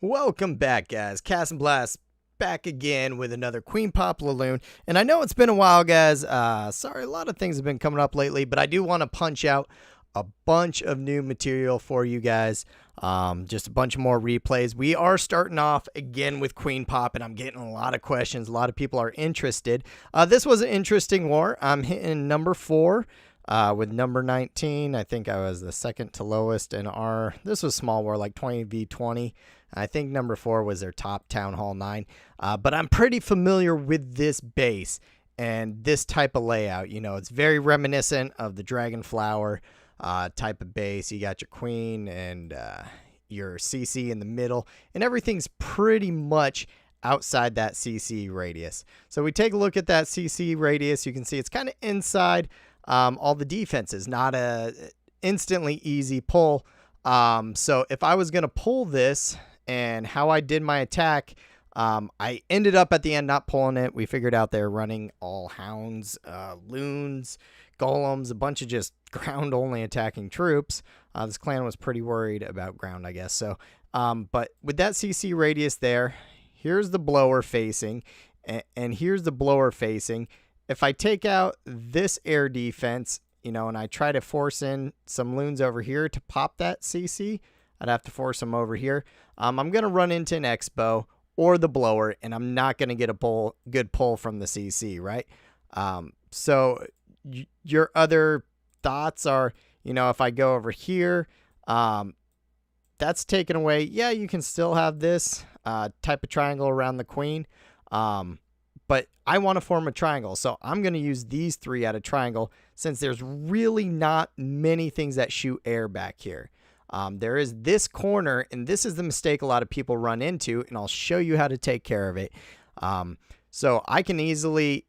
Welcome back, guys. Cast and Blast back again with another Queen Pop LaLoon. And I know it's been a while, guys. Sorry, a lot of things have been coming up lately, but I do want to punch out a bunch of new material for you guys. Just a bunch more replays. We are starting off again with Queen Pop, and I'm getting a lot of questions. A lot of people are interested. This was an interesting war. I'm hitting number 4. With number 19, I think I was the second to lowest in this was small war, like 20v20. I think number 4 was their top Town Hall 9. But I'm pretty familiar with this base and this type of layout. You know, it's very reminiscent of the Dragon Flower type of base. You got your queen and your CC in the middle, and everything's pretty much outside that CC radius. So we take a look at that CC radius. You can see it's kind of inside all the defenses, not a instantly easy pull. So if I was going to pull this and how I did my attack, I ended up at the end not pulling it. We figured out they're running all hounds, loons, golems, a bunch of just ground only attacking troops. This clan was pretty worried about ground, I guess. So, but with that CC radius there, here's the blower facing, and here's the blower facing. If I take out this air defense, you know, and I try to force in some loons over here to pop that CC, I'd have to force them over here. I'm going to run into an Expo or the blower, and I'm not going to get a good pull from the CC, right? So your other thoughts are, you know, if I go over here, that's taken away. Yeah, you can still have this type of triangle around the queen. But I want to form a triangle, so I'm going to use these 3 at a triangle since there's really not many things that shoot air back here. There is this corner, and this is the mistake a lot of people run into, and I'll show you how to take care of it. So I can easily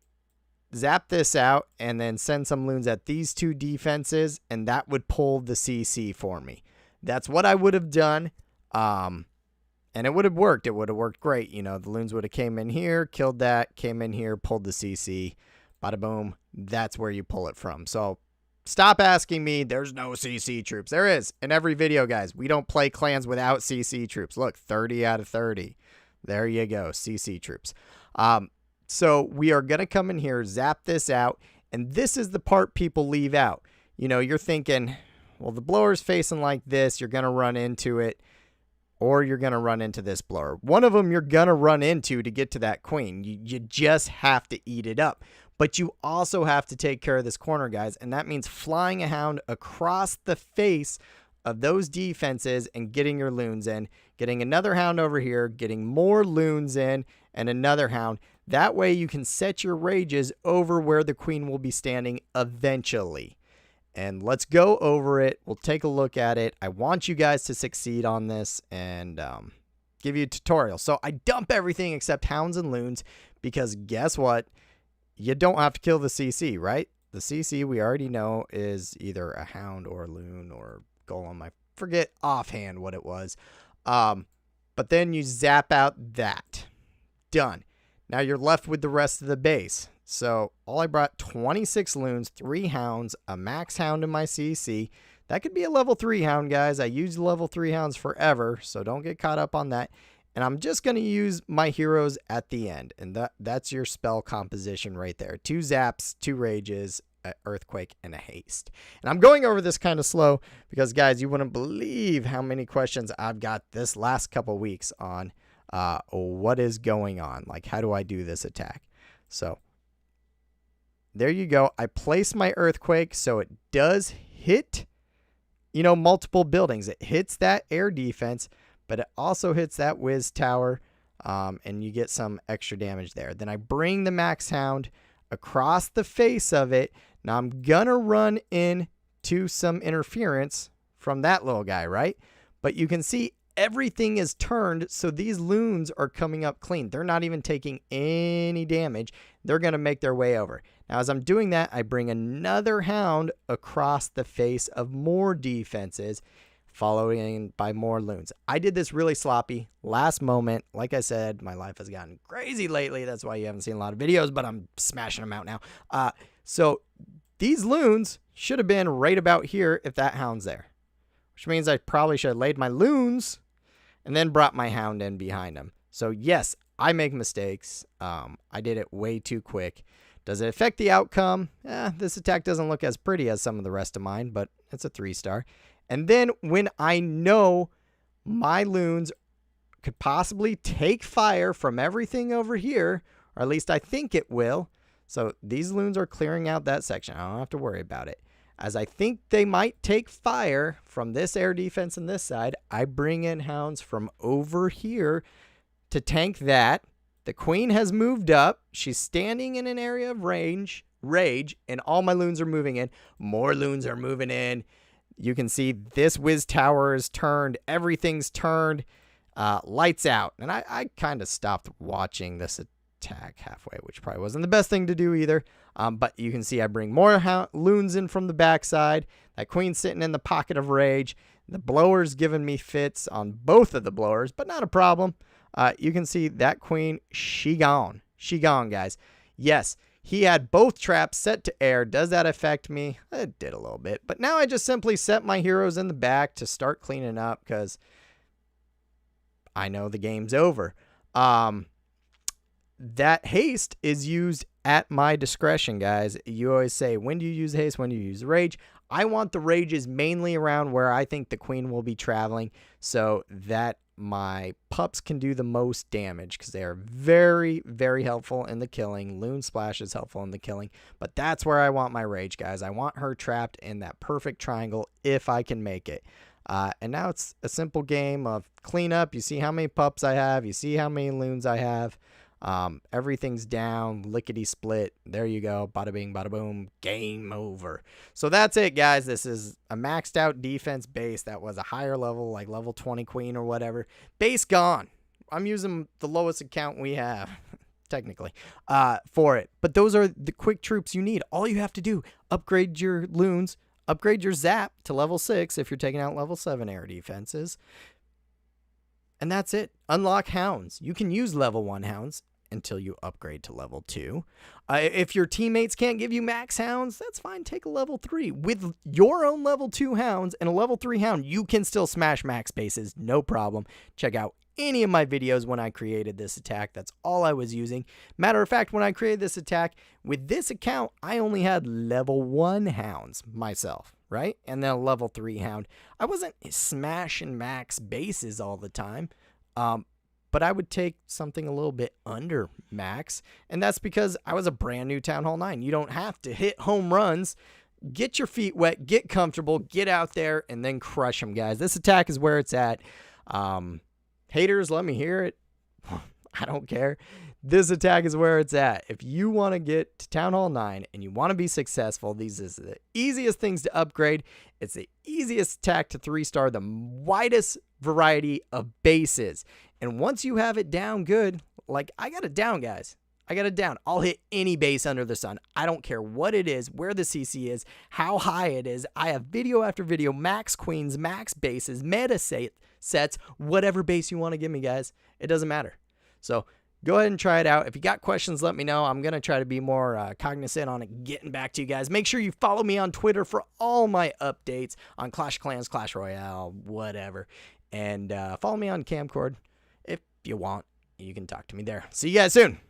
zap this out and then send some loons at these 2 defenses, and that would pull the CC for me. That's what I would have done. And it would have worked. It would have worked great. You know, the loons would have came in here, killed that, came in here, pulled the CC. Bada boom. That's where you pull it from. So stop asking me, there's no CC troops. There is. In every video, guys. We don't play clans without CC troops. Look, 30 out of 30. There you go. CC troops. So we are going to come in here, zap this out. And this is the part people leave out. You know, you're thinking, well, the blower's facing like this. You're going to run into it. Or you're going to run into this blower. One of them you're going to run into to get to that queen. You just have to eat it up. But you also have to take care of this corner, guys. And that means flying a hound across the face of those defenses and getting your loons in. Getting another hound over here. Getting more loons in. And another hound. That way you can set your rages over where the queen will be standing eventually. And let's go over it. We'll take a look at it. I want you guys to succeed on this and give you a tutorial. So I dump everything except hounds and loons because guess what? You don't have to kill the CC, right? The CC we already know is either a hound or a loon or golem. I forget offhand what it was. But then you zap out that. Done. Now you're left with the rest of the base. So all I brought 26 loons, 3 hounds, a max hound in my CC. That could be a level 3 hound, guys. I use level 3 hounds forever, so don't get caught up on that. And I'm just going to use my heroes at the end. And that's your spell composition right there. 2 zaps, 2 rages, an earthquake, and a haste. And I'm going over this kind of slow because, guys, you wouldn't believe how many questions I've got this last couple weeks on what is going on. Like, how do I do this attack? So there you go. I place my earthquake so it does hit, you know, multiple buildings. It hits that air defense, but it also hits that whiz tower, and you get some extra damage there. Then I bring the max hound across the face of it. Now I'm going to run into some interference from that little guy, right? But you can see everything is turned, so these loons are coming up clean. They're not even taking any damage. They're going to make their way over. Now, as I'm doing that, I bring another hound across the face of more defenses, following by more loons. I did this really sloppy, last moment. Like I said, my life has gotten crazy lately. That's why you haven't seen a lot of videos, but I'm smashing them out now. So these loons should have been right about here if that hound's there, which means I probably should have laid my loons and then brought my hound in behind him. So yes, I make mistakes. I did it way too quick. Does it affect the outcome? This attack doesn't look as pretty as some of the rest of mine, but it's a 3-star. And then when I know my loons could possibly take fire from everything over here, or at least I think it will. So these loons are clearing out that section. I don't have to worry about it. As I think they might take fire from this air defense on this side, I bring in hounds from over here to tank that. The queen has moved up. She's standing in an area of rage, and all my loons are moving in. More loons are moving in. You can see this whiz tower is turned. Everything's turned. Lights out. And I kind of stopped watching this attack halfway, which probably wasn't the best thing to do either. But you can see I bring more loons in from the backside. That queen's sitting in the pocket of rage. The blower's giving me fits on both of the blowers, but not a problem. You can see that queen, she gone. She gone, guys. Yes, he had both traps set to air. Does that affect me? It did a little bit. But now I just simply set my heroes in the back to start cleaning up because I know the game's over. That haste is used at my discretion, guys. You always say, when do you use haste? When do you use rage? I want the rages mainly around where I think the queen will be traveling so that my pups can do the most damage because they are very, very helpful in the killing. Loon Splash is helpful in the killing, but that's where I want my rage, guys. I want her trapped in that perfect triangle if I can make it. And now it's a simple game of cleanup. You see how many pups I have. You see how many loons I have. Everything's down, lickety split. There you go. Bada bing, bada boom. Game over. So that's it, guys. This is a maxed out defense base that was a higher level, like level 20 queen or whatever. Base gone. I'm using the lowest account we have, technically, for it. But those are the quick troops you need. All you have to do, upgrade your loons, upgrade your zap to level 6 if you're taking out level 7 air defenses. And that's it. Unlock hounds. You can use level 1 hounds until you upgrade to level 2. If your teammates can't give you max hounds, that's fine. Take a level 3. With your own level 2 hounds and a level 3 hound, you can still smash max bases. No problem. Check out any of my videos when I created this attack. That's all I was using. Matter of fact, when I created this attack, with this account, I only had level 1 hounds myself. Right? And then a level 3 hound. I wasn't smashing max bases all the time, but I would take something a little bit under max, and that's because I was a brand new Town Hall 9. You don't have to hit home runs. Get your feet wet, get comfortable, get out there, and then crush them, guys. This attack is where it's at. Haters, let me hear it. I don't care. This attack is where it's at. If you want to get to Town Hall 9 and you want to be successful, these is the easiest things to upgrade. It's the easiest attack to 3-star, the widest variety of bases. And once you have it down good, like I got it down, guys. I got it down. I'll hit any base under the sun. I don't care what it is, where the CC is, how high it is. I have video after video, max queens, max bases, meta sets, whatever base you want to give me, guys. It doesn't matter. So go ahead and try it out. If you got questions, let me know. I'm going to try to be more cognizant on it, getting back to you guys. Make sure you follow me on Twitter for all my updates on Clash of Clans, Clash Royale, whatever. And follow me on Camcord if you want. You can talk to me there. See you guys soon.